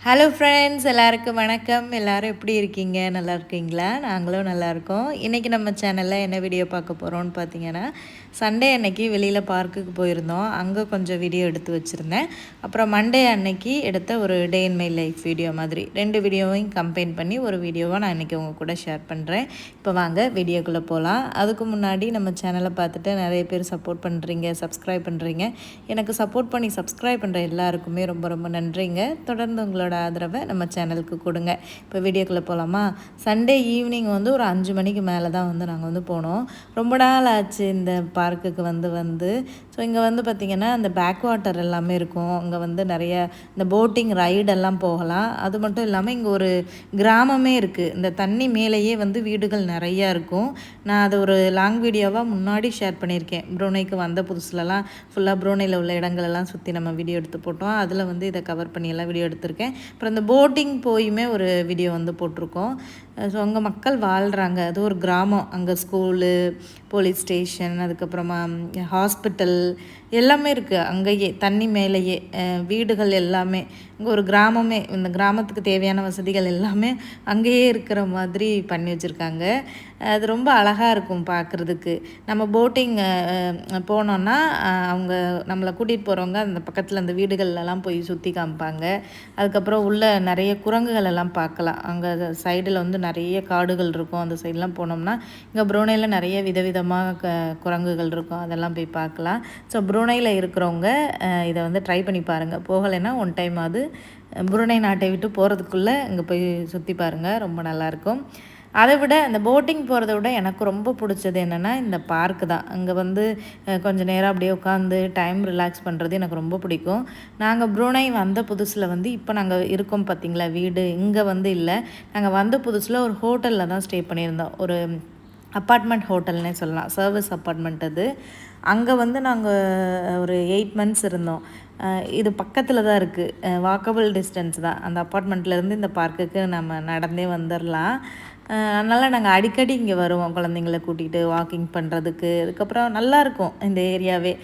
Hello friends, எல்லாருக்கும் வணக்கம். எல்லாரும் எப்படி இருக்கீங்க? நல்லா இருக்கீங்களா? நாங்களும் நல்லாயிருக்கோம். இன்றைக்கி நம்ம சேனலில் என்ன வீடியோ பார்க்க போகிறோம்னு பார்த்தீங்கன்னா, சண்டே அன்னைக்கு வெளியில் பார்க்குக்கு போயிருந்தோம். அங்கே கொஞ்சம் வீடியோ எடுத்து வச்சுருந்தேன். அப்புறம் மண்டே அன்னைக்கு எடுத்த ஒரு டே இன் மை லைஃப் வீடியோ மாதிரி 2 வீடியோவையும் கம்பைன் பண்ணி ஒரு வீடியோவாக நான் இன்றைக்கி உங்கள் கூட ஷேர் பண்ணுறேன். இப்போ வாங்க வீடியோக்குள்ளே போகலாம். அதுக்கு முன்னாடி நம்ம சேனலை பார்த்துட்டு நிறைய பேர் சப்போர்ட் பண்ணுறீங்க, சப்ஸ்கிரைப் பண்ணுறீங்க. எனக்கு சப்போர்ட் பண்ணி சப்ஸ்கிரைப் பண்ணுற எல்லாருக்குமே ரொம்ப ரொம்ப நன்றிங்க. தொடர்ந்து உங்களோட ஆதரவை நம்ம சேனலுக்கு கொடுங்க. இப்போ வீடியோக்குள்ளே போகலாமா? சண்டே ஈவினிங் ஒரு 5 மணிக்கு மேலே தான் நாங்கள் போனோம். ரொம்ப நாள் ஆச்சு இந்த பார்க்குக்கு வந்து ஸோ இங்கே பார்த்திங்கன்னா அந்த பேக் வாட்டர் எல்லாமே இருக்கும். அங்கே நிறைய இந்த போட்டிங் ரைடெல்லாம் போகலாம். அது மட்டும் இல்லாமல் இங்கே ஒரு கிராமமே இருக்குது. இந்த தண்ணி மேலேயே வீடுகள் நிறையா இருக்கும். நான் அதை ஒரு லாங் வீடியோவாக முன்னாடி ஷேர் பண்ணியிருக்கேன். ப்ரூனைக்கு வந்த புதுசுலலாம் ஃபுல்லாக ப்ரூனையில் உள்ள இடங்களெல்லாம் சுற்றி நம்ம வீடியோ எடுத்து போட்டோம். அதில் இதை கவர் பண்ணி எல்லாம் வீடியோ எடுத்திருக்கேன். அப்புறம் இந்த போட்டிங் போயுமே ஒரு வீடியோ போட்டிருக்கோம். ஸோ அங்கே மக்கள் வாழ்கிறாங்க. அது ஒரு கிராமம். அங்கே ஸ்கூலு, போலீஸ் ஸ்டேஷன், அதுக்கப்புறமா ஹாஸ்பிட்டல் எல்லாமே இருக்குது. அங்கேயே தண்ணி மேலேயே வீடுகள் எல்லாமே. இங்கே ஒரு கிராமமே. இந்த கிராமத்துக்கு தேவையான வசதிகள் எல்லாமே அங்கேயே இருக்கிற மாதிரி பண்ணி வச்சுருக்காங்க. அது ரொம்ப அழகாக இருக்கும் பார்க்குறதுக்கு. நம்ம போட்டிங் போனோன்னா அவங்க நம்மளை கூட்டிகிட்டு போகிறவங்க அந்த பக்கத்தில் அந்த வீடுகள்லாம் போய் சுற்றி காமிப்பாங்க. அதுக்கப்புறம் உள்ள நிறைய குரங்குகள் எல்லாம் பார்க்கலாம். அங்கே சைடில் நிறைய காடுகள் இருக்கும். அந்த சைடெலாம் போனோம்னா இங்கே ப்ரூனையில் நிறைய விதவிதமாக குரங்குகள் இருக்கும். அதெல்லாம் போய் பார்க்கலாம். ஸோ ப்ரூனையில் இருக்கிறவங்க இதை ட்ரை பண்ணி பாருங்கள். போகலைன்னா ஒன் டைம் அது ப்ரூனை நாட்டை விட்டு போகிறதுக்குள்ளே இங்கே போய் சுற்றி பாருங்கள். ரொம்ப நல்லாயிருக்கும். அதை விட அந்த போட்டிங் போகிறத விட எனக்கு ரொம்ப பிடிச்சது என்னென்னா இந்த பார்க்கு தான். அங்கே கொஞ்சம் நேரம் அப்படியே உட்காந்து டைம் ரிலாக்ஸ் பண்ணுறது எனக்கு ரொம்ப பிடிக்கும். நாங்கள் ப்ரூனை வந்த புதுசில் இப்போ நாங்கள் இருக்கோம் பார்த்திங்களா வீடு, இங்கே இல்லை. நாங்கள் வந்த புதுசில் ஒரு ஹோட்டலில் தான் ஸ்டே பண்ணியிருந்தோம். ஒரு அப்பார்ட்மெண்ட் ஹோட்டல்னே சொல்லலாம். சர்வீஸ் அப்பார்ட்மெண்ட் அது. அங்கே நாங்கள் ஒரு 8 months இருந்தோம். இது பக்கத்தில் தான் இருக்குது. வாக்கபிள் டிஸ்டன்ஸ் தான். அந்த அப்பார்ட்மெண்ட்லேருந்து இந்த பார்க்குக்கு நம்ம நடந்தே வந்துடலாம். அதனால் நாங்கள் அடிக்கடி இங்கே வருவோம் குழந்தைங்கள கூட்டிகிட்டு வாக்கிங் பண்ணுறதுக்கு. அதுக்கப்புறம் நல்லாயிருக்கும் இந்த ஏரியாவே.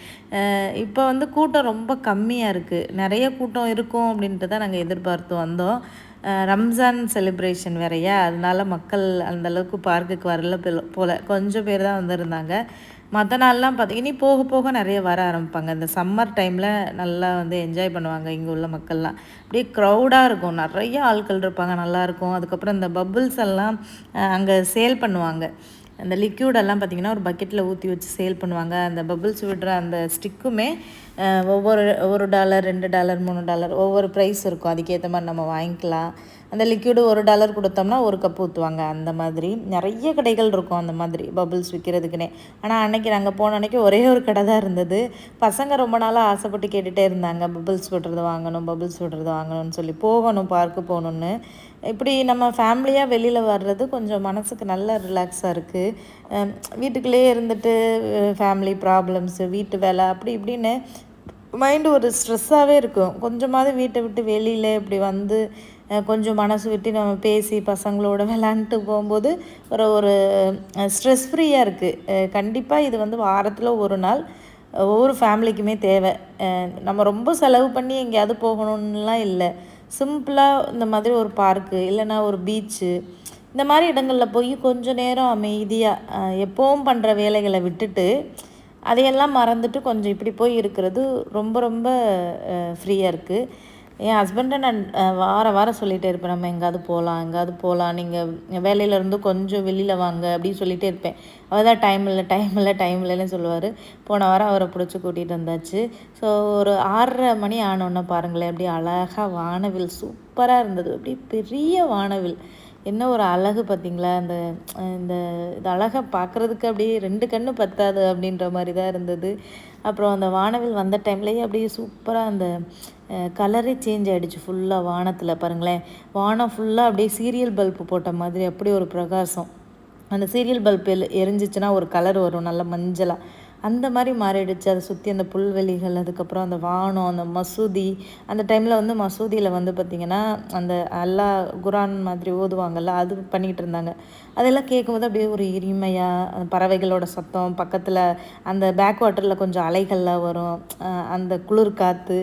இப்போ கூட்டம் ரொம்ப கம்மியாக இருக்குது. நிறைய கூட்டம் இருக்கும் அப்படின்ட்டு தான் நாங்கள் எதிர்பார்த்து வந்தோம். ரம்ஜான் செலிப்ரேஷன் வேறையா, அதனால மக்கள் அந்தளவுக்கு பார்க்குக்கு வரல போல். கொஞ்சம் பேர் தான் வந்திருந்தாங்க. மற்ற நாள்லாம் பார்த்திங்கன்னா போக போக நிறைய வர ஆரம்பிப்பாங்க. இந்த சம்மர் டைமில் நல்லா என்ஜாய் பண்ணுவாங்க இங்கே உள்ள மக்கள்லாம். அப்படியே க்ரௌடாக இருக்கும். நிறைய ஆட்கள் இருப்பாங்க. நல்லாயிருக்கும். அதுக்கப்புறம் இந்த பபுள்ஸ் எல்லாம் அங்கே சேல் பண்ணுவாங்க. அந்த லிக்யூடெல்லாம் பார்த்திங்கன்னா ஒரு பக்கெட்டில் ஊற்றி வச்சு சேல் பண்ணுவாங்க. அந்த பபுள்ஸ் விடுற அந்த ஸ்டிக்குமே ஒவ்வொரு $1, $2, $3 ஒவ்வொரு ப்ரைஸ் இருக்கும். அதுக்கேற்ற மாதிரி நம்ம வாங்கிக்கலாம். அந்த லிக்யூடு $1 கொடுத்தோம்னா ஒரு கப் ஊற்றுவாங்க. அந்த மாதிரி நிறைய கடைகள் இருக்கும் அந்த மாதிரி பபுள்ஸ் விற்கிறதுக்குனே. ஆனால் அன்றைக்கி நாங்கள் போன அன்றைக்கி ஒரே ஒரு கடை தான் இருந்தது. பசங்க ரொம்ப நாளாக ஆசைப்பட்டு கேட்டுகிட்டே இருந்தாங்க, பபுள்ஸ் விடுறது வாங்கணும், பபுள்ஸ் விடுறது வாங்கணும்னு சொல்லி. போகணும், பார்க்கு போகணுன்னு. இப்படி நம்ம ஃபேமிலியாக வெளியில் வர்றது கொஞ்சம் மனசுக்கு நல்ல ரிலாக்ஸாக இருக்குது. வீட்டுக்குள்ளேயே இருந்துட்டு ஃபேமிலி ப்ராப்ளம்ஸு, வீட்டு வேலை அப்படி இப்படின்னு மைண்டு ஒரு ஸ்ட்ரெஸ்ஸாகவே இருக்கும். கொஞ்சமாவது வீட்டை விட்டு வெளியில் இப்படி கொஞ்சம் மனசு விட்டு நம்ம பேசி பசங்களோட விளாண்டுட்டு போகும்போது ஒரு ஸ்ட்ரெஸ் ஃப்ரீயாக இருக்குது. கண்டிப்பாக இது வாரத்தில் ஒரு நாள் ஒவ்வொரு ஃபேமிலிக்குமே தேவை. நம்ம ரொம்ப செலவு பண்ணி எங்கேயாவது போகணுன்னுலாம் இல்லை. சிம்பிளாக இந்த மாதிரி ஒரு பார்க்கு இல்லைன்னா ஒரு பீச்சு, இந்த மாதிரி இடங்களில் போய் கொஞ்சம் நேரம் அமைதியாக எப்போவும் பண்ணுற வேலைகளை விட்டுட்டு அதையெல்லாம் மறந்துட்டு கொஞ்சம் இப்படி போய் இருக்கிறது ரொம்ப ரொம்ப ஃப்ரீயாக இருக்குது. என் ஹஸ்பண்டை நான் வாரம் சொல்லிகிட்டே இருப்பேன், நம்ம எங்கேயாவது போகலாம், நீங்கள் வேலையிலேருந்து கொஞ்சம் வெளியில் வாங்க அப்படின்னு சொல்லிகிட்டே இருப்பேன். அவர் தான் டைம் இல்லைன்னு சொல்லுவார். போன வாரம் அவரை பிடிச்சி கூட்டிகிட்டு வந்தாச்சு. ஸோ ஒரு 6:30 மணி ஆனோன்னே பாருங்களேன், அப்படியே அழகாக வானவில் சூப்பராக இருந்தது. அப்படியே பெரிய வானவில். என்ன ஒரு அழகு பார்த்திங்களா? இந்த இது அழகை பார்க்குறதுக்கு அப்படியே 2 கண்ணு பத்தாது அப்படின்ற மாதிரி தான் இருந்தது. அப்புறம் அந்த வானவில் வந்த டைம்லேயே அப்படியே சூப்பராக அந்த கலரே சேஞ்ச் ஆகிடுச்சு ஃபுல்லாக வானத்தில். பாருங்களேன், வானம் ஃபுல்லாக அப்படியே சீரியல் பல்பு போட்ட மாதிரி அப்படி ஒரு பிரகாசம். அந்த சீரியல் பல்ப் எரிஞ்சிச்சுன்னா ஒரு கலர் வரும், நல்ல மஞ்சளாக. அந்த மாதிரி மாறிடுச்சு. அதை சுற்றி அந்த புல்வெளிகள், அதுக்கப்புறம் அந்த வானம், அந்த மசூதி. அந்த டைமில் மசூதியில் பார்த்திங்கன்னா அந்த அல்லா குரான் மாதிரி ஓதுவாங்கள்ல, அது பண்ணிக்கிட்டு இருந்தாங்க. அதெல்லாம் கேட்கும்போது அப்படியே ஒரு இனிமையாக, பறவைகளோட சத்தம், பக்கத்தில் அந்த பேக் வாட்டரில் கொஞ்சம் அலைகள்லாம் வரும், அந்த குளிர் காற்று,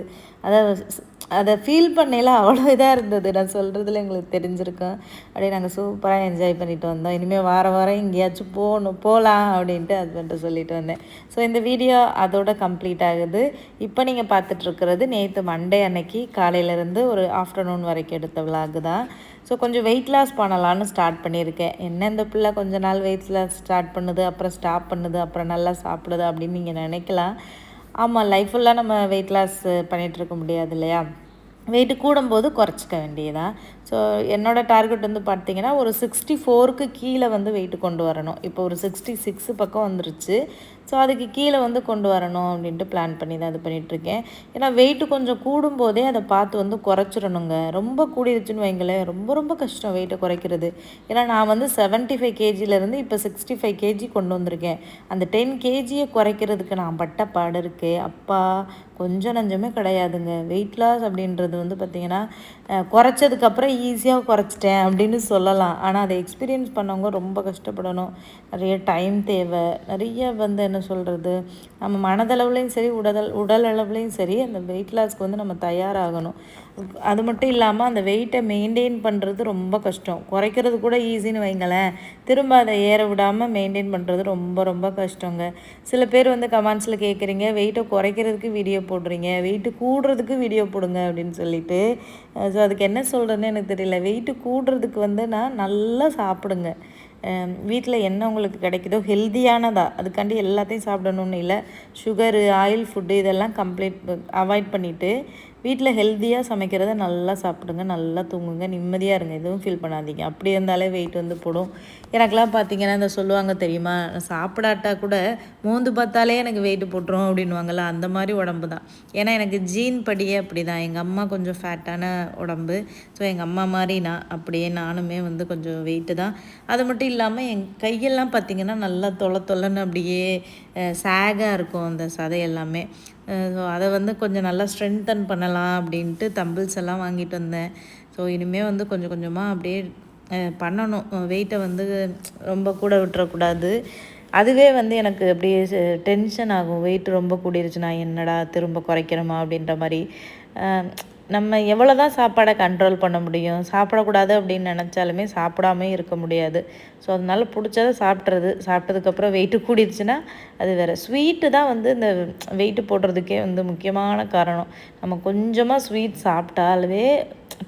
அதை ஃபீல் பண்ணையில் அவ்வளோ இதாக இருந்தது. நான் சொல்கிறதுல எங்களுக்கு தெரிஞ்சிருக்கோம். அப்படியே நாங்கள் சூப்பராக என்ஜாய் பண்ணிட்டு வந்தோம். இனிமேல் வாரம் எங்கேயாச்சும் போகலாம் அப்படின்ட்டு ஹஸ்பண்ட்டை சொல்லிட்டு வந்தேன். ஸோ இந்த வீடியோ அதோட கம்ப்ளீட் ஆகுது. இப்போ நீங்கள் பார்த்துட்ருக்கிறது நேற்று மண்டே அன்னைக்கு காலையிலேருந்து ஒரு ஆஃப்டர்நூன் வரைக்கும் எடுத்த விலாகு தான். ஸோ கொஞ்சம் வெயிட் லாஸ் பண்ணலான்னு ஸ்டார்ட் பண்ணியிருக்கேன். என்ன இந்த பிள்ளை கொஞ்ச நாள் வெயிட் லாஸ் ஸ்டார்ட் பண்ணுது, அப்புறம் ஸ்டாப் பண்ணுது, அப்புறம் நல்லா சாப்பிடுது அப்படின்னு நீங்கள் நினைக்கலாம். ஆமாம், லைஃப் ஃபுல்லாக நம்ம வெயிட் லாஸ் பண்ணிகிட்ருக்க முடியாது இல்லையா? வெயிட்டு கூடும்போது குறைச்சிக்க வேண்டியதான். ஸோ என்னோடய டார்கெட் வந்து பார்த்திங்கன்னா ஒரு 64க்கு கீழே வந்து வெயிட்டு கொண்டு வரணும். இப்போ ஒரு 66 பக்கம் வந்துருச்சு. ஸோ அதுக்கு கீழே வந்து கொண்டு வரணும் அப்படின்ட்டு பிளான் பண்ணி தான் இது பண்ணிகிட்ருக்கேன். ஏன்னா வெயிட்டு கொஞ்சம் கூடும்போதே அதை பார்த்து வந்து குறைச்சிடணுங்க. ரொம்ப கூடிருச்சுன்னு வைங்களேன், ரொம்ப ரொம்ப கஷ்டம் வெயிட்டை குறைக்கிறது. ஏன்னா நான் வந்து 75 கேஜிலேருந்து இப்போ 65 கேஜி கொண்டு வந்திருக்கேன். அந்த 10 கேஜியை குறைக்கிறதுக்கு நான் பட்ட பாடு இருக்கே அப்பா, கொஞ்சம் நஞ்சமே கிடையாதுங்க. வெயிட் லாஸ் அப்படின்றது வந்து பார்த்திங்கன்னா குறைச்சதுக்கப்புறம் ஈஸியாக குறைச்சிட்டேன் அப்படின்னு சொல்லலாம். ஆனால் அதை எக்ஸ்பீரியன்ஸ் பண்ணவங்க ரொம்ப கஷ்டப்படணும். நிறைய டைம் தேவை, நிறைய வந்து என்ன சொல்கிறது, நம்ம மனதளவுலேயும் சரி உடல் அளவுலேயும் சரி அந்த வெயிட் லாஸ்க்கு வந்து நம்ம தயாராகணும். அது மட்டும் இல்லாமல் அந்த வெயிட்டை மெயின்டைன் பண்ணுறது ரொம்ப கஷ்டம். குறைக்கிறது கூட ஈஸின்னு வைங்களேன், திரும்ப அதை ஏற விடாமல் மெயின்டைன் பண்ணுறது ரொம்ப ரொம்ப கஷ்டங்க. சில பேர் வந்து கமெண்ட்ஸில் கேட்குறீங்க, வெயிட்டை குறைக்கிறதுக்கு வீடியோ போடுறீங்க, வெயிட்டு கூடுறதுக்கு வீடியோ போடுங்க அப்படின்னு சொல்லிட்டு. ஸோ அதுக்கு என்ன சொல்கிறதுன்னு எனக்கு தெரியல. வெயிட்டு கூடுறதுக்கு வந்து நான் நல்லா சாப்பிடுங்க. வீட்டில் என்ன உங்களுக்கு கிடைக்குதோ ஹெல்த்தியானதா, அதுக்காண்டி எல்லாத்தையும் சாப்பிடணுன்னு இல்லை. சுகரு, ஆயில் ஃபுட்டு இதெல்லாம் அவாய்ட் பண்ணிவிட்டு வீட்டில் ஹெல்த்தியாக சமைக்கிறத நல்லா சாப்பிடுங்க, நல்லா தூங்குங்க, நிம்மதியாக இருங்க, எதுவும் ஃபீல் பண்ணாதீங்க. அப்படி இருந்தாலே வெயிட் வந்து போடும். எனக்கெலாம் பார்த்தீங்கன்னா இந்த சொல்லுவாங்க தெரியுமா, சாப்பிடாட்டா கூட மோந்து பார்த்தாலே எனக்கு வெயிட்டு போட்டுரும் அப்படின்வாங்கள்ல, அந்த மாதிரி உடம்பு தான். ஏன்னா எனக்கு ஜீன் படியே அப்படி தான். எங்கள் அம்மா கொஞ்சம் ஃபேட்டான உடம்பு. ஸோ எங்கள் அம்மா மாதிரி அப்படியே நானுமே வந்து கொஞ்சம் வெயிட்டு தான். அது மட்டும் இல்லாமல் என் கையெல்லாம் பார்த்திங்கன்னா நல்லா தொலைன்னு அப்படியே சேகாக இருக்கும் அந்த சதை எல்லாமே. ஸோ அதை வந்து கொஞ்சம் நல்லா ஸ்ட்ரென்தன் பண்ணலாம் அப்படின்ட்டு தம்பிள்ஸ் எல்லாம் வாங்கிட்டு வந்தேன். ஸோ இனிமேல் வந்து கொஞ்சம் கொஞ்சமாக அப்படியே பண்ணணும். வெயிட்டை வந்து ரொம்ப கூட விட்டுறக்கூடாது. அதுவே வந்து எனக்கு அப்படியே டென்ஷன் ஆகும். வெயிட் ரொம்ப கூடிருச்சுன்னா என்னடா திரும்ப குறைக்கிறோமா அப்படின்ற மாதிரி. நம்ம எவ்வளோ தான் சாப்பாடை கண்ட்ரோல் பண்ண முடியும்? சாப்பிடக்கூடாது அப்படின்னு நினச்சாலுமே சாப்பிடாமே இருக்க முடியாது. ஸோ அதனால் பிடிச்சதை சாப்பிட்றது. சாப்பிட்டதுக்கப்புறம் வெயிட்டு கூடிருச்சுன்னா அது வேறு. ஸ்வீட்டு தான் வந்து இந்த வெயிட்டு போடுறதுக்கே வந்து முக்கியமான காரணம். நம்ம கொஞ்சமாக ஸ்வீட் சாப்பிட்டாலே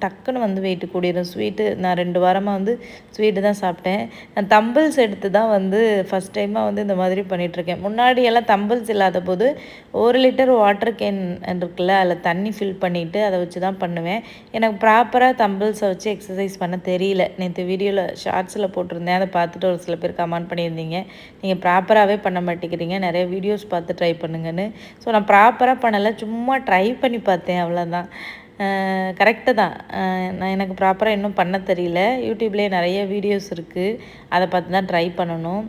டக்குன்னு வந்து வெயிட்டு கூடிடும். ஸ்வீட்டு நான் 2 வாரமாக வந்து ஸ்வீட்டு தான் சாப்பிட்டேன். நான் தம்பிள்ஸ் எடுத்து தான் வந்து ஃபஸ்ட் டைமாக வந்து இந்த மாதிரி பண்ணிகிட்ருக்கேன். முன்னாடியெல்லாம் தம்பிள்ஸ் இல்லாத போது 1 லிட்டர் வாட்டர் கேன் இருக்குல்ல, அதில் தண்ணி ஃபில் பண்ணிவிட்டு அதை வச்சு தான் பண்ணுவேன். எனக்கு ப்ராப்பராக தம்பிள்ஸை வச்சு எக்ஸசைஸ் பண்ண தெரியல. நேற்று வீடியோவில் ஷார்ட்ஸில் போட்டிருந்தேன், அதை பார்த்துட்டு ஒரு சில பேர் கமெண்ட் பண்ணியிருந்தீங்க, நீங்கள் ப்ராப்பராகவே பண்ண மாட்டேங்கிறீங்க, நிறைய வீடியோஸ் பார்த்து ட்ரை பண்ணுங்கன்னு. ஸோ நான் ப்ராப்பராக பண்ணலை, சும்மா ட்ரை பண்ணி பார்த்தேன், அவ்வளோதான். கரெக்டு தான். நான் எனக்கு ப்ராப்பராக இன்னும் பண்ண தெரியல. யூடியூப்லேயே நிறைய வீடியோஸ் இருக்குது, அதை பார்த்து தான் ட்ரை பண்ணணும்.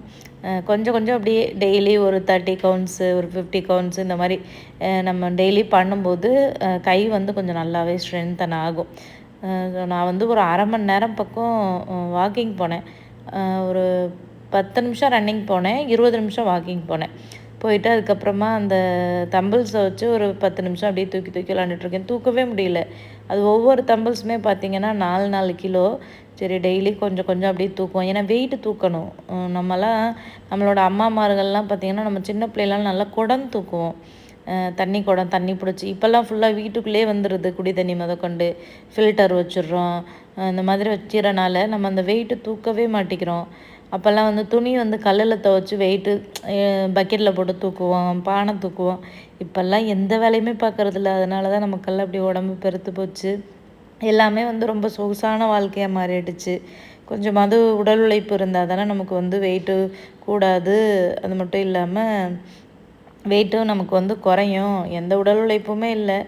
கொஞ்சம் கொஞ்சம் அப்படியே டெய்லி ஒரு 30 கவுண்ட்ஸு, ஒரு 50 கவுண்ட்ஸு இந்த மாதிரி நம்ம டெய்லி பண்ணும்போது கை வந்து கொஞ்சம் நல்லாவே ஸ்ட்ரென்தன் ஆகும். நான் வந்து ஒரு 1/2 மணி நேரம் பக்கம் வாக்கிங் போனேன். ஒரு 10 நிமிஷம் ரன்னிங் போனேன், 20 நிமிஷம் வாக்கிங் போனேன். போயிட்டு அதுக்கப்புறமா அந்த தம்பிள்ஸை வச்சு ஒரு 10 நிமிஷம் அப்படியே தூக்கி தூக்கி விளாண்டுட்ருக்கேன். தூக்கவே முடியல. அது ஒவ்வொரு தம்பிள்ஸுமே பார்த்திங்கன்னா 4 கிலோ. சரி டெய்லி கொஞ்சம் கொஞ்சம் அப்படியே தூக்குவோம். ஏன்னா வெயிட்டு தூக்கணும். நம்மளோட அம்மாமார்கள்லாம் பார்த்திங்கன்னா நம்ம சின்ன பிள்ளைலாம் நல்லா குடம் தூக்குவோம். தண்ணி பிடிச்சி. இப்போல்லாம் ஃபுல்லாக வீட்டுக்குள்ளேயே வந்துடுது, குடி தண்ணி முதற்கொண்டு ஃபில்டர் வச்சிடுறோம். இந்த மாதிரி வச்சிடறனால நம்ம அந்த வெயிட்டு தூக்கவே மாட்டேங்கிறோம். அப்போல்லாம் வந்து துணி வந்து கல்லில் துவைச்சி வெயிட்டு பக்கெட்டில் போட்டு தூக்குவோம், பானை தூக்குவோம். இப்போல்லாம் எந்த வேலையுமே பார்க்குறதில்ல. அதனால தான் நமக்கெல்லாம் அப்படி உடம்பு பெருத்து போச்சு. எல்லாமே வந்து ரொம்ப சொகுசான வாழ்க்கையாக மாறிடுச்சு. கொஞ்சமாவது உடல் உழைப்பு இருந்தால் தானே நமக்கு வந்து வெயிட்டு கூடாது. அது மட்டும் இல்லாமல் வெயிட்டும் நமக்கு வந்து குறையும். எந்த உடல் உழைப்புமே இல்லை,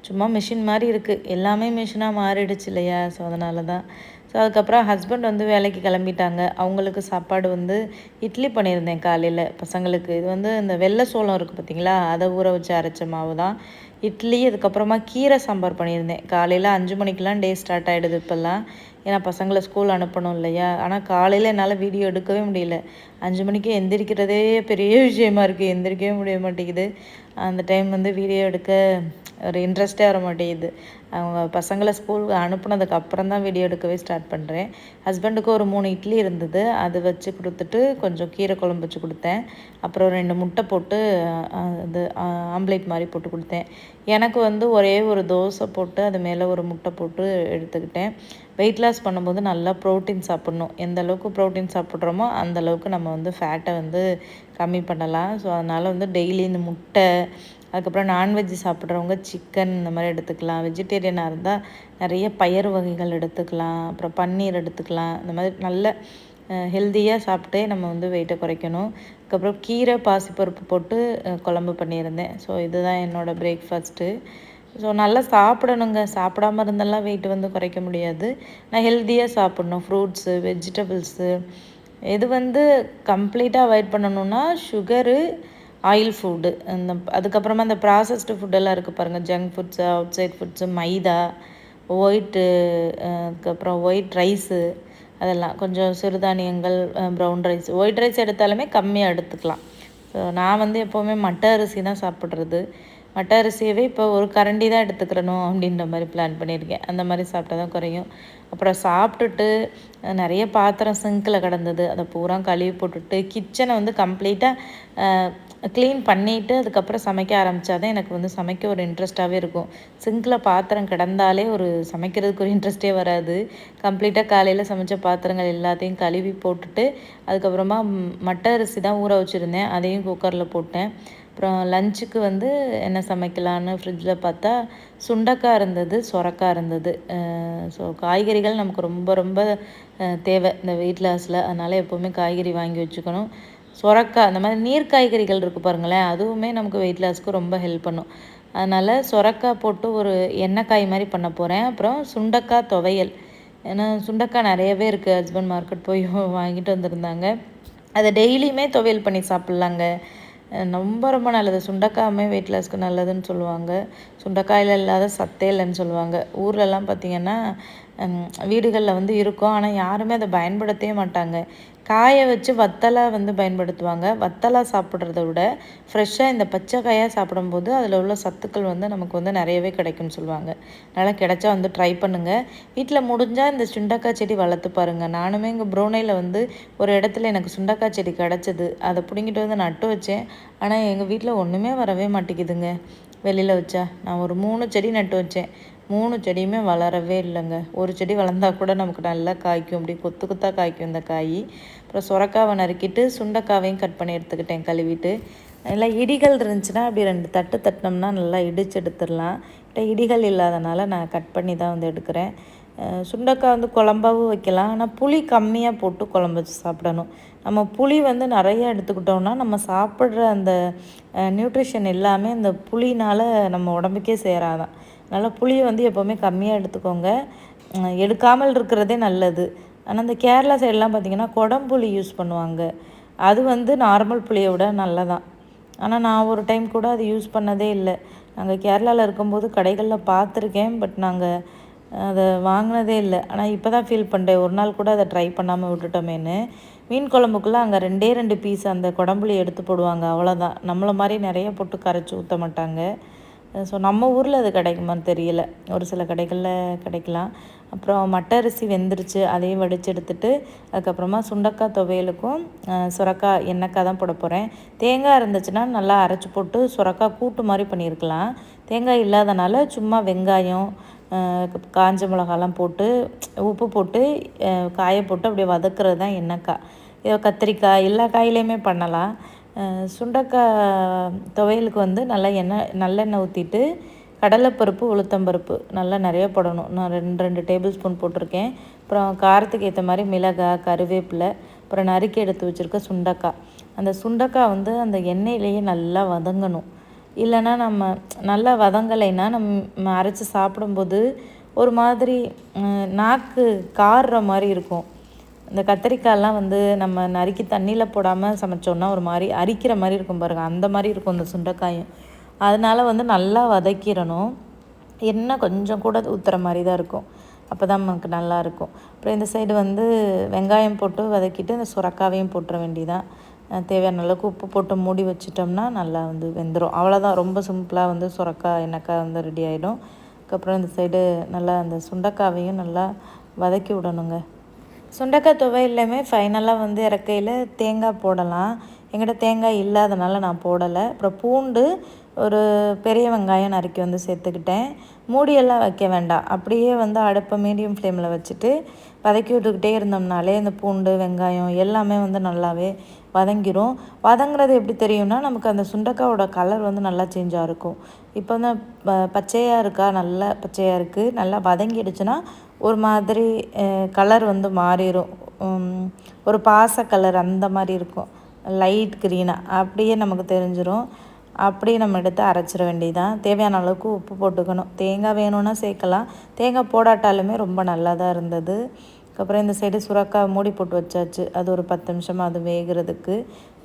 சும்மா மிஷின் மாதிரி இருக்குது. எல்லாமே மிஷினாக மாறிடுச்சு இல்லையா? ஸோ அதனால தான். ஸோ அதுக்கப்புறம் ஹஸ்பண்ட் வந்து வேலைக்கு கிளம்பிட்டாங்க. அவங்களுக்கு சாப்பாடு வந்து இட்லி பண்ணியிருந்தேன் காலையில் பசங்களுக்கு. இது வந்து இந்த வெள்ளை சோளம் இருக்குது பார்த்திங்களா, அதை ஊற வச்சு அரைச்ச மாவு தான் இட்லி. அதுக்கப்புறமா கீரை சாம்பார் பண்ணியிருந்தேன். காலையில் 5 மணிக்கெலாம் டே ஸ்டார்ட் ஆகிடுது இப்போல்லாம். ஏன்னா பசங்களை ஸ்கூல் அனுப்பணும் இல்லையா? ஆனால் காலையில் என்னால் வீடியோ எடுக்கவே முடியல. 5 மணிக்கு எந்திரிக்கிறதே பெரிய விஷயமா இருக்குது. எந்திரிக்கவே முடிய மாட்டேங்குது. அந்த டைம் வந்து வீடியோ எடுக்க ஒரு இன்ட்ரெஸ்ட்டே வர மாட்டேங்குது. அவங்க பசங்களை ஸ்கூலுக்கு அனுப்புனதுக்கு அப்புறம் தான் வீடியோ எடுக்கவே ஸ்டார்ட் பண்ணுறேன். ஹஸ்பண்டுக்கு ஒரு 3 இட்லி இருந்தது, அது வச்சு கொடுத்துட்டு கொஞ்சம் கீரை குழம்பு வச்சு கொடுத்தேன். அப்புறம் 2 முட்டை போட்டு இது ஆம்லேட் மாதிரி போட்டு கொடுத்தேன். எனக்கு வந்து ஒரே ஒரு தோசை போட்டு அது மேலே ஒரு முட்டை போட்டு எடுத்துக்கிட்டேன். வெயிட் லாஸ் பண்ணும்போது நல்லா ப்ரோட்டீன் சாப்பிட்ணும். எந்த அளவுக்கு ப்ரோட்டீன் சாப்பிட்றோமோ அந்த அளவுக்கு நம்ம வந்து ஃபேட்டை வந்து கம்மி பண்ணலாம். ஸோ அதனால் வந்து டெய்லி இந்த முட்டை, அதுக்கப்புறம் நான்வெஜ் சாப்பிட்றவங்க சிக்கன் இந்த மாதிரி எடுத்துக்கலாம். வெஜிடேரியனாக இருந்தால் நிறைய பயறு வகைகள் எடுத்துக்கலாம், அப்புறம் பன்னீர் எடுத்துக்கலாம். இந்த மாதிரி நல்ல ஹெல்த்தியாக சாப்பிட்டே நம்ம வந்து வெயிட்டை குறைக்கணும். அதுக்கப்புறம் கீரை பாசிப்பருப்பு போட்டு குழம்பு பண்ணியிருந்தேன். ஸோ இதுதான் என்னோடய பிரேக்ஃபாஸ்ட்டு. ஸோ நல்லா சாப்பிடணுங்க. சாப்பிடாமல் இருந்தெல்லாம் வெயிட் வந்து குறைக்க முடியாது. நான் ஹெல்த்தியாக சாப்பிட்ணும். Fruits, vegetables. இது வந்து கம்ப்ளீட்டாக அவாய்ட் பண்ணணுன்னா சுகரு, ஆயில் ஃபுட்டு, அதுக்கப்புறமா அந்த ப்ராசஸ்டு ஃபுட்டெல்லாம் இருக்குது பாருங்கள், junk foods, outside foods, maida, white, அதுக்கப்புறம் ஒயிட் ரைஸு, அதெல்லாம் கொஞ்சம் சிறுதானியங்கள், ப்ரௌன் ரைஸ். ஒயிட் ரைஸ் எடுத்தாலுமே கம்மியாக எடுத்துக்கலாம். ஸோ நான் வந்து எப்போவுமே மட்டை அரிசி தான் சாப்பிட்றது. மட்டை அரிசியவே இப்போ ஒரு கரண்டி தான் எடுத்துக்கிறணும் அப்படின்ற மாதிரி பிளான் பண்ணியிருக்கேன். அந்த மாதிரி சாப்பிட்டா தான் குறையும். அப்புறம் சாப்பிட்டுட்டு நிறைய பாத்திரம் சிங்கில் கிடந்தது, அதை பூரா கழுவி போட்டுட்டு கிச்சனை வந்து கம்ப்ளீட்டாக க்ளீன் பண்ணிவிட்டு அதுக்கப்புறம் சமைக்க ஆரம்பித்தாதான் எனக்கு வந்து சமைக்க ஒரு இன்ட்ரெஸ்ட்டாகவே இருக்கும். சிங்கில் பாத்திரம் கிடந்தாலே ஒரு சமைக்கிறதுக்கு ஒரு இன்ட்ரெஸ்ட்டே வராது. கம்ப்ளீட்டாக காலையில் சமைச்ச பாத்திரங்கள் எல்லாத்தையும் கழுவி போட்டுட்டு அதுக்கப்புறமா மட்டை அரிசி தான் ஊற வச்சுருந்தேன், அதையும் குக்கரில் போட்டேன். அப்புறம் லஞ்சுக்கு வந்து என்ன சமைக்கலான்னு ஃப்ரிட்ஜில் பார்த்தா சுண்டைக்காய் இருந்தது, சொரக்காய் இருந்தது. ஸோ காய்கறிகள் நமக்கு ரொம்ப ரொம்ப தேவை இந்த வெயிட் லாஸில். அதனால் எப்போவுமே காய்கறி வாங்கி வச்சுக்கணும். சொரக்காய், அந்த மாதிரி நீர் காய்கறிகள் இருக்குது பாருங்களேன், அதுவுமே நமக்கு வெயிட் லாஸ்க்கு ரொம்ப ஹெல்ப் பண்ணும். அதனால் சொரக்காய் போட்டு ஒரு எண்ணெய் காய் மாதிரி பண்ண போகிறேன். அப்புறம் சுண்டைக்காய் துவையல். ஏன்னா சுண்டைக்காய் நிறையவே இருக்குது. ஹஸ்பண்ட் மார்க்கெட் போய் வாங்கிட்டு வந்திருந்தாங்க. அதை டெய்லியுமே துவையல் பண்ணி சாப்பிட்லாங்க. ரொம்ப ரொம்ப நல்லது. சுண்டைக்காயுமே வெயிட் லாஸ்க்கு நல்லதுன்னு சொல்லுவாங்க. சுண்டைக்காயில் இல்லாத சத்தே இல்லைன்னு சொல்லுவாங்க. ஊர்லலாம் பார்த்திங்கன்னா வீடுகளில் வந்து இருக்கும், ஆனால் யாருமே அதை பயன்படுத்தவே மாட்டாங்க. காயை வச்சு வத்தலாக வந்து பயன்படுத்துவாங்க. வத்தலாக சாப்பிட்றத விட ஃப்ரெஷ்ஷாக இந்த பச்சை காயாக சாப்பிடும்போது அதில் உள்ள சத்துக்கள் வந்து நமக்கு வந்து நிறையவே கிடைக்கும்னு சொல்லுவாங்க. அதனால் கிடைச்சா வந்து ட்ரை பண்ணுங்கள். வீட்டில் முடிஞ்சால் இந்த சுண்டைக்காய் செடி வளர்த்து பாருங்கள். நானுமே இங்கே ப்ரூனேயில் வந்து ஒரு இடத்துல எனக்கு சுண்டைக்காய் செடி கிடச்சிது. அதை பிடுங்கிட்டு வந்து நட்டு வச்சேன். ஆனால் எங்கள் வீட்டில் ஒன்றுமே வரவே மாட்டேங்குதுங்க. வெளியில் வச்சா நான் ஒரு 3 செடி நட்டு வச்சேன். 3 செடியுமே வளரவே இல்லைங்க. ஒரு செடி வளர்ந்தால் கூட நமக்கு நல்லா காய்க்கும், அப்படி கொத்து கொத்தாக காய்க்கும் இந்த காய். அப்புறம் சுரக்காவை நறுக்கிட்டு சுண்டைக்காவையும் கட் பண்ணி எடுத்துக்கிட்டேன் கழுவிட்டு. நல்லா இடிகள் இருந்துச்சுன்னா அப்படி 2 தட்டு தட்டினோம்னா நல்லா இடிச்சு எடுத்துடலாம். இடிகள் இல்லாதனால நான் கட் பண்ணி தான் வந்து எடுக்கிறேன். சுண்டைக்காய் வந்து குழம்பாவும் வைக்கலாம், ஆனால் புளி கம்மியாக போட்டு குழம்பு வச்சு சாப்பிடணும். நம்ம புளி வந்து நிறைய எடுத்துக்கிட்டோம்னா நம்ம சாப்பிட்ற அந்த நியூட்ரிஷன் எல்லாமே இந்த புளினால் நம்ம உடம்புக்கே சேராதான். அதனால் புளியை வந்து எப்போவுமே கம்மியாக எடுத்துக்கோங்க. எடுக்காமல் இருக்கிறதே நல்லது. ஆனால் இந்த கேரளா சைடெலாம் பார்த்திங்கன்னா குடம்புளி யூஸ் பண்ணுவாங்க. அது வந்து நார்மல் புளியை விட நல்லதான். ஆனால் நான் ஒரு டைம் கூட அது யூஸ் பண்ணதே இல்லை. நாங்கள் கேரளாவில் இருக்கும்போது கடைகளில் பார்த்துருக்கேன், பட் நாங்கள் அதை வாங்கினதே இல்லை. ஆனால் இப்போ தான் ஃபீல் பண்ணுறேன், ஒரு நாள் கூட அதை ட்ரை பண்ணாமல் விட்டுட்டோமேன்னு. மீன் குழம்புக்குள்ளே அங்கே 2 பீஸ் அந்த குடம்புளி எடுத்து போடுவாங்க, அவ்வளோதான். நம்மளை மாதிரி நிறைய போட்டு கரைச்சி ஊற்ற மாட்டாங்க. ஸோ நம்ம ஊரில் அது கிடைக்குமான்னு தெரியல, ஒரு சில கடைகளில் கிடைக்கலாம். அப்புறம் மட்டை அரிசி வெந்துருச்சு, அதையும் வடித்து எடுத்துட்டு அதுக்கப்புறமா சுண்டைக்காய் துவையலுக்கும் சுரக்காய் எண்ணெய்க்காய் தான் போட போகிறேன். தேங்காய் இருந்துச்சுன்னா நல்லா அரைச்சி போட்டு சுரக்காய் கூட்டு மாதிரி பண்ணியிருக்கலாம். தேங்காய் இல்லாதனால சும்மா வெங்காயம், காஞ்ச மிளகாலாம் போட்டு உப்பு போட்டு காயை போட்டு அப்படியே வதக்குறது தான் எண்ணெய்க்காய். இதை கத்திரிக்காய் எல்லா காயிலையுமே பண்ணலாம். சுண்டைக்காய் துவையலுக்கு வந்து நல்லா நல்லெண்ணெய் ஊற்றிட்டு கடலைப்பருப்பு, உளுத்தம்பருப்பு நல்லா நிறைய போடணும். நான் 2 டேபிள் ஸ்பூன் போட்டிருக்கேன். அப்புறம் காரத்துக்கு ஏற்ற மாதிரி மிளகாய், கருவேப்பிலை, அப்புறம் நறுக்கி எடுத்து வச்சுருக்க சுண்டைக்காய். அந்த சுண்டைக்காய் வந்து அந்த எண்ணெயிலேயே நல்லா வதங்கணும். இல்லைன்னா நம்ம நல்லா வதங்கலைன்னா நம்ம அரைச்சி சாப்பிடும்போது ஒரு மாதிரி நாக்கு காறுற மாதிரி இருக்கும். இந்த கத்திரிக்காயெலாம் வந்து நம்ம நறுக்கி தண்ணியில் போடாமல் சமைச்சோன்னா ஒரு மாதிரி அரிக்கிற மாதிரி இருக்கும் பாருங்கள், அந்த மாதிரி இருக்கும் இந்த சுண்டைக்காயும். அதனால் வந்து நல்லா வதக்கிடணும். எண்ணெய் கொஞ்சம் கூட ஊற்றுற மாதிரி தான் இருக்கும், அப்போ தான் நமக்கு நல்லாயிருக்கும். அப்புறம் இந்த சைடு வந்து வெங்காயம் போட்டு வதக்கிட்டு இந்த சுரக்காவையும் போட்டுற வேண்டியதான். தேவையான அளவுக்கு உப்பு போட்டு மூடி வச்சிட்டோம்னா நல்லா வந்து வெந்துடும். அவ்வளோதான், ரொம்ப சிம்பிளாக வந்து சுரக்காய் எண்ணெய்க்காய் வந்து ரெடி ஆகிடும். அதுக்கப்புறம் இந்த சைடு நல்லா அந்த சுண்டைக்காவையும் நல்லா வதக்கி விடணுங்க. சுண்டைக்காய் துவையல்லையுமே ஃபைனலாக வந்து இறக்கையில் தேங்காய் போடலாம். என்கிட்ட தேங்காய் இல்லாதனால நான் போடலை. அப்புறம் பூண்டு ஒரு பெரிய வெங்காயம் நறுக்கி வந்து சேர்த்துக்கிட்டேன். மூடியெல்லாம் வைக்க வேண்டாம், அப்படியே வந்து அடுப்பை மீடியம் ஃப்ளேமில் வச்சுட்டு வதக்கி விட்டுக்கிட்டே இருந்தோம்னாலே இந்த பூண்டு வெங்காயம் எல்லாமே வந்து நல்லாவே வதங்கிடும். வதங்குறது எப்படி தெரியும்னா, நமக்கு அந்த சுண்டைக்காயோட கலர் வந்து நல்லா சேஞ்சாக இருக்கும். இப்போ வந்து பச்சையாக இருக்கா, நல்லா பச்சையாக இருக்குது, நல்லா வதங்கிடுச்சுன்னா ஒரு மாதிரி கலர் வந்து மாறிடும். ஒரு பாச கலர் அந்த மாதிரி இருக்கும், லைட் க்ரீனாக அப்படியே நமக்கு தெரிஞ்சிடும். அப்படியே நம்ம எடுத்து அரைச்சிட வேண்டியதான். தேவையான அளவுக்கு உப்பு போட்டுக்கணும். தேங்காய் வேணும்னா சேர்க்கலாம், தேங்காய் போடாட்டாலுமே ரொம்ப நல்லா தான் இருந்தது. அதுக்கப்புறம் இந்த சைடு சுரக்காய் மூடி போட்டு வச்சாச்சு. அது ஒரு 10 நிமிஷமாக அது வேகிறதுக்கு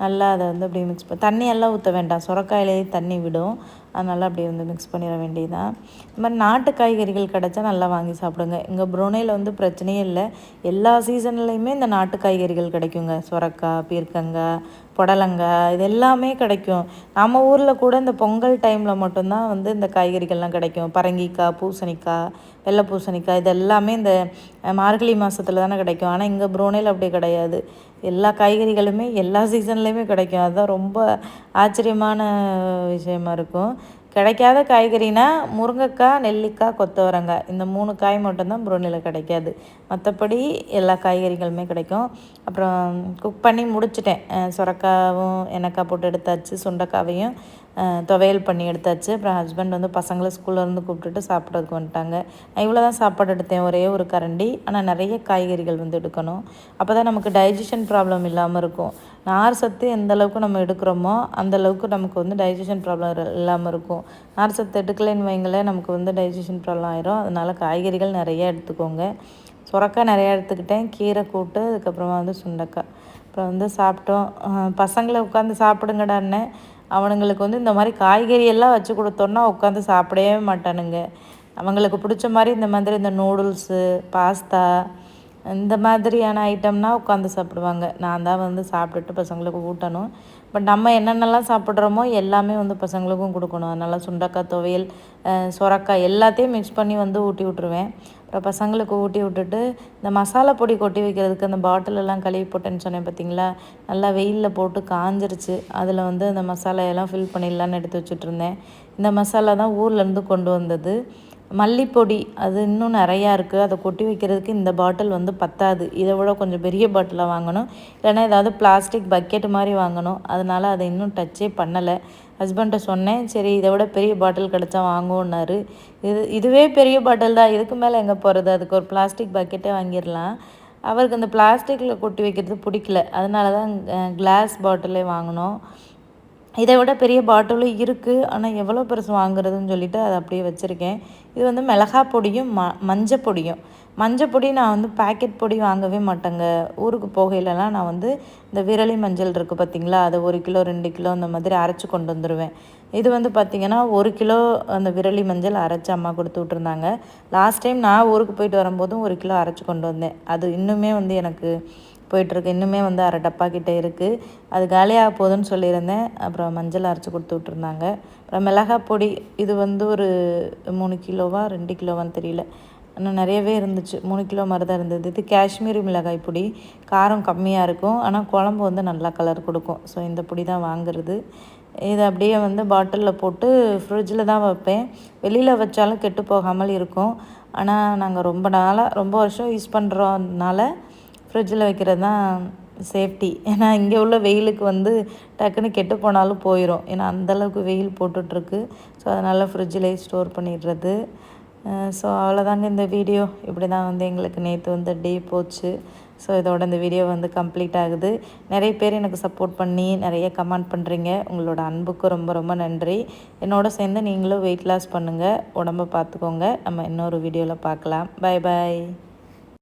நல்லா அதை வந்து அப்படியே மிக்ஸ் தண்ணியெல்லாம் ஊற்ற வேண்டாம், சுரக்காயிலேயே தண்ணி விடும். அதனால் அப்படியே வந்து மிக்ஸ் பண்ணிட வேண்டியதான். இந்த மாதிரி நாட்டு காய்கறிகள் கிடச்சா நல்லா வாங்கி சாப்பிடுங்க. இங்கே புரோனேயில் வந்து பிரச்சனையே இல்லை, எல்லா சீசன்லேயுமே இந்த நாட்டு காய்கறிகள் கிடைக்குங்க. சுரக்காய், பீர்க்கங்காய், புடலங்காய், இது எல்லாமே கிடைக்கும். நம்ம ஊரில் கூட இந்த பொங்கல் டைமில் மட்டும்தான் வந்து இந்த காய்கறிகள்லாம் கிடைக்கும். பரங்கிக்காய், பூசணிக்காய், வெள்ளை பூசணிக்காய், இது எல்லாமே இந்த மார்கழி மாதத்தில் தானே கிடைக்கும். ஆனால் இங்கே புரோனேயில் அப்படி கிடையாது, எல்லா காய்கறிகளுமே எல்லா சீசன்லேயுமே கிடைக்கும். அதுதான் ரொம்ப ஆச்சரியமான விஷயமா இருக்கும். கிடைக்காத காய்கறினா முருங்கைக்காய், நெல்லிக்காய், கொத்தவரங்காய், இந்த 3 காய் மட்டும்தான் புரோனியில் கிடைக்காது. மற்றபடி எல்லா காய்கறிகளுமே கிடைக்கும். அப்புறம் குக் பண்ணி முடிச்சிட்டேன். சுரக்காவும் எண்ணெய்க்காய் போட்டு எடுத்தாச்சு, சுண்டைக்காவையும் துவையல் பண்ணி எடுத்தாச்சு. அப்புறம் ஹஸ்பண்ட் வந்து பசங்களை ஸ்கூல்லேருந்து கூப்பிட்டுட்டு சாப்பிட்றதுக்கு வந்துட்டாங்க. நான் இவ்வளோ தான் சாப்பாடு எடுத்தேன், ஒரே ஒரு கரண்டி. ஆனால் நிறைய காய்கறிகள் வந்து எடுக்கணும், அப்போ தான் நமக்கு டைஜஷன் ப்ராப்ளம் இல்லாமல் இருக்கும். நார் சத்து எந்த அளவுக்கு நம்ம எடுக்கிறோமோ அந்தளவுக்கு நமக்கு வந்து டைஜஷன் ப்ராப்ளம் இல்லாமல் இருக்கும். நார் சத்து எடுக்கலைன்னு வைங்களேன், நமக்கு வந்து டைஜஷன் ப்ராப்ளம் ஆயிரும். அதனால் காய்கறிகள் நிறையா எடுத்துக்கோங்க. சுரக்காய் நிறையா எடுத்துக்கிட்டேன், கீரை கூட்டு, அதுக்கப்புறமா வந்து சுண்டைக்காய். அப்புறம் வந்து சாப்பிட்டோம். பசங்களை உட்காந்து சாப்பிடுங்கடான்னு, அவனுங்களுக்கு வந்து இந்த மாதிரி காய்கறி எல்லாம் வச்சு கொடுத்தோன்னா உட்காந்து சாப்பிடவே மாட்டானுங்க. அவங்களுக்கு பிடிச்ச மாதிரி இந்த மாதிரி இந்த நூடுல்ஸு, பாஸ்தா, இந்த மாதிரியான ஐட்டம்னால் உட்காந்து சாப்பிடுவாங்க. நான் தான் வந்து சாப்பிட்டுட்டு பசங்களுக்கு ஊட்டணும். பட் நம்ம என்னென்னலாம் சாப்பிட்றோமோ எல்லாமே வந்து பசங்களுக்கும் கொடுக்கணும். அதனால் சுண்டைக்காய் துவையல், சுரக்காய் எல்லாத்தையும் மிக்ஸ் பண்ணி வந்து ஊட்டி விட்ருவேன். அப்புறம் பசங்களுக்கு ஊட்டி விட்டுட்டு இந்த மசாலா பொடி கொட்டி வைக்கிறதுக்கு அந்த பாட்டிலெல்லாம் கழுவி போட்டேன்னு சொன்னேன் பார்த்தீங்களா, நல்லா வெயிலில் போட்டு காஞ்சிருச்சு. அதில் வந்து அந்த மசாலையெல்லாம் ஃபில் பண்ணிடலான்னு எடுத்து வச்சுட்ருந்தேன். இந்த மசாலா தான் ஊர்லேருந்து கொண்டு வந்தது. மல்லிப்பொடி அது இன்னும் நிறையா இருக்குது, அதை கொட்டி வைக்கிறதுக்கு இந்த பாட்டில் வந்து பத்தாது. இதை விட கொஞ்சம் பெரிய பாட்டிலாக வாங்கணும், இல்லைன்னா ஏதாவது பிளாஸ்டிக் பக்கெட் மாதிரி வாங்கணும். அதனால் அதை இன்னும் டச்சே பண்ணலை. ஹஸ்பண்ட்டை சொன்னேன், சரி இதை விட பெரிய பாட்டில் கிடச்சா வாங்குவோன்னாரு. இதுவே பெரிய பாட்டில் தான், இதுக்கு மேலே எங்கே போகிறது, அதுக்கு ஒரு பிளாஸ்டிக் பக்கெட்டே வாங்கிடலாம். அவருக்கு அந்த பிளாஸ்டிக்கில் கொட்டி வைக்கிறது பிடிக்கல, அதனால தான் கிளாஸ் பாட்டிலே வாங்கினோம். இதை விட பெரிய பாட்டிலும் இருக்குது, ஆனால் எவ்வளோ பெருசு வாங்குறதுன்னு சொல்லிவிட்டு அதை அப்படியே வச்சுருக்கேன். இது வந்து மிளகாய் பொடியும் மஞ்சள் பொடியும். மஞ்சள் பொடி நான் வந்து பேக்கெட் பொடி வாங்கவே மாட்டேங்க. ஊருக்கு போகையிலலாம் நான் வந்து இந்த விரலி மஞ்சள் இருக்குது பார்த்திங்களா, அதை 1 கிலோ 2 கிலோ அந்த மாதிரி அரைச்சி கொண்டு வந்துடுவேன். இது வந்து பார்த்திங்கன்னா 1 கிலோ அந்த விரலி மஞ்சள் அரைச்சி அம்மா கொடுத்து விட்ருந்தாங்க. லாஸ்ட் டைம் நான் ஊருக்கு போயிட்டு வரும்போதும் 1 கிலோ அரைச்சி கொண்டு வந்தேன். அது இன்னுமே வந்து எனக்கு போயிட்டுருக்கு, இன்னுமே வந்து 1/2 டப்பா கிட்டே இருக்குது. அது காலியாக போகுதுன்னு சொல்லியிருந்தேன். அப்புறம் மஞ்சள் அரைச்சி கொடுத்து விட்ருந்தாங்க. அப்புறம் மிளகாய் பொடி, இது வந்து ஒரு 3 கிலோவா 2 கிலோவான்னு தெரியல, இன்னும் நிறையவே இருந்துச்சு. 3 கிலோ மாதிரி தான் இருந்தது. இது காஷ்மீரி மிளகாய் பொடி, காரம் கம்மியாக இருக்கும், ஆனால் குழம்பு வந்து நல்லா கலர் கொடுக்கும். ஸோ இந்த பொடி தான் வாங்குறது. இதை அப்படியே வந்து பாட்டிலில் போட்டு ஃப்ரிட்ஜில் தான் வைப்பேன். வெளியில் வச்சாலும் கெட்டு போகாமல் இருக்கும். ஆனால் நாங்கள் ரொம்ப வருஷம் யூஸ் பண்ணுறோம்னால ஃப்ரிட்ஜில் வைக்கிறது தான் சேஃப்டி. ஏன்னா இங்கே உள்ள வெயிலுக்கு வந்து டக்குன்னு கெட்டு போனாலும் போயிடும், ஏன்னா அந்தளவுக்கு வெயில் போட்டுட்ருக்கு. ஸோ அதனால் ஃப்ரிட்ஜிலே ஸ்டோர் பண்ணிடுறது. ஸோ அவ்வளோதாங்க இந்த வீடியோ. இப்படி தான் வந்து எங்களுக்கு நேற்று வந்து டே போச்சு. ஸோ இதோட இந்த வீடியோ வந்து கம்ப்ளீட் ஆகுது. நிறைய பேர் எனக்கு சப்போர்ட் பண்ணி நிறைய கமெண்ட் பண்ணுறீங்க. உங்களோட அன்புக்கு ரொம்ப ரொம்ப நன்றி. என்னோட சேர்ந்து நீங்களும் வெயிட் லாஸ் பண்ணுங்கள், உடம்பை பார்த்துக்கோங்க. நம்ம இன்னொரு வீடியோவில் பார்க்கலாம். பாய் பாய்.